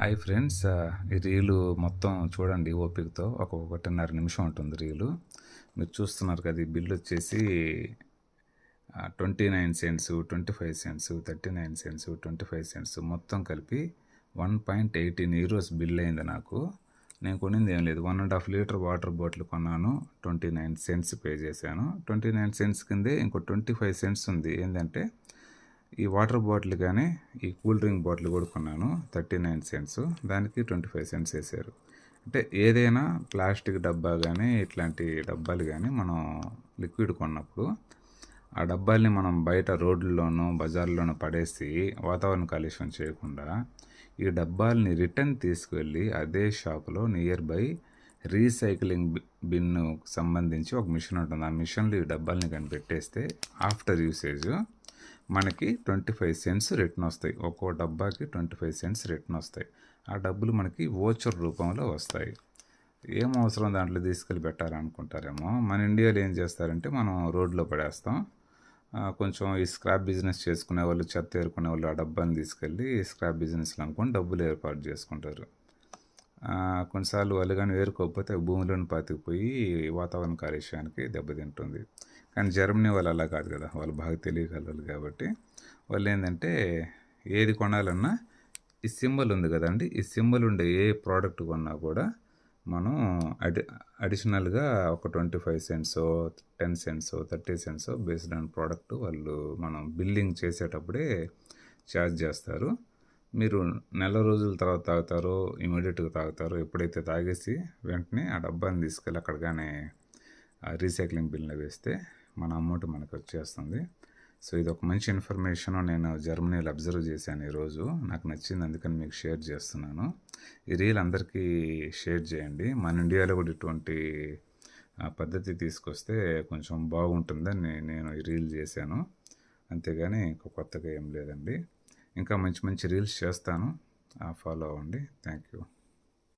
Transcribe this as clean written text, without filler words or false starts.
Hi friends, ఈ reel మొత్తం చూడండి ఓపికతో. ఒక 1.5 నిమిషం ఉంటుంది రీలు. మీరు చూస్తున్నారు కదా, ఈ బిల్ వచ్చేసి 29 సెంట్స్, 25 సెంట్స్, 39 సెంట్స్, 25 సెంట్స్ మొత్తం కలిపి 1.18 యూరోస్ బిల్ అయింది నాకు. నేను కొనింది ఏం లేదు, 1.5 లీటర్ వాటర్ బాటిల్ కొన్నాను, 29 సెంట్స్ పే చేశాను. 29 సెంట్స్ కిందే ఇంకో 25 సెంట్స్ ఉంది. ఏంటంటే ఈ వాటర్ బాటిల్ కానీ ఈ కూల్ డ్రింక్ బాటిల్ కూడా కొన్నాను, 39 సెంట్స్. దానికి 25 సెంట్స్ వేశారు. అంటే ఏదైనా ప్లాస్టిక్ డబ్బా కానీ ఇట్లాంటి డబ్బాలు కానీ మనం లిక్విడ్ కొన్నప్పుడు ఆ డబ్బాల్ని మనం బయట రోడ్లలోనూ బజార్లోనూ పడేసి వాతావరణ కాలుష్యం చేయకుండా ఈ డబ్బాల్ని రిటర్న్ తీసుకువెళ్ళి అదే షాపులో నియర్ బై రీసైక్లింగ్ బిన్ను సంబంధించి ఒక మిషన్ ఉంటుంది. ఆ మిషన్లో ఈ డబ్బాల్ని కానీ పెట్టేస్తే ఆఫ్టర్ యూసేజ్ మనకి 25 సెంట్స్ రిటర్న్ వస్తాయి. ఒక్కో డబ్బాకి 25 సెంట్స్ రిటర్న్ వస్తాయి. ఆ డబ్బులు మనకి వోచర్ రూపంలో వస్తాయి. ఏం అవసరం దాంట్లో తీసుకెళ్ళి పెట్టారనుకుంటారేమో. మన ఇండియాలో ఏం చేస్తారంటే మనం రోడ్లో పడేస్తాం. కొంచెం ఈ స్క్రాప్ బిజినెస్ చేసుకునే వాళ్ళు, చెత్త ఏరుకునే వాళ్ళు ఆ డబ్బాని తీసుకెళ్ళి స్క్రాప్ బిజినెస్లో అనుకొని డబ్బులు ఏర్పాటు చేసుకుంటారు. కొన్నిసార్లు వాళ్ళు కానీ ఏరుకోకపోతే భూమిలోని పాతికిపోయి వాతావరణ కాలుష్యానికి దెబ్బతింటుంది. కానీ జర్మనీ వాళ్ళు అలా కాదు కదా, వాళ్ళు బాగా తెలియగలరు కాబట్టి వాళ్ళు ఏంటంటే ఏది కొనాలన్నా ఈ సింబల్ ఉంది కదండి, ఈ సింబల్ ఉండే ఏ ప్రోడక్ట్ కొన్నా కూడా మనం అడిషనల్గా ఒక 25 cents, 10 cents, 30 cents based on product వాళ్ళు మనం బిల్లింగ్ చేసేటప్పుడే ఛార్జ్ చేస్తారు. మీరు నెల రోజుల తర్వాత తాగుతారో ఇమీడియట్గా తాగుతారో, ఎప్పుడైతే తాగేసి వెంటనే ఆ డబ్బాని తీసుకెళ్ళి అక్కడ కానీ రీసైక్లింగ్ బిల్ని వేస్తే మన అమౌంట్ మనకు వచ్చేస్తుంది. సో ఇది ఒక మంచి ఇన్ఫర్మేషన్. నేను జర్మనీలో అబ్జర్వ్ చేశాను ఈరోజు, నాకు నచ్చింది, అందుకని మీకు షేర్ చేస్తున్నాను. ఈ రీల్ అందరికీ షేర్ చేయండి. మన ఇండియాలో కూడా ఇటువంటి పద్ధతి తీసుకొస్తే కొంచెం బాగుంటుందని నేను ఈ రీల్ చేశాను. అంతేగాని ఇంకో కొత్తగా ఏం లేదండి. ఇంకా మంచి మంచి రీల్స్ చేస్తాను, ఫాలో అవ్వండి. Thank you.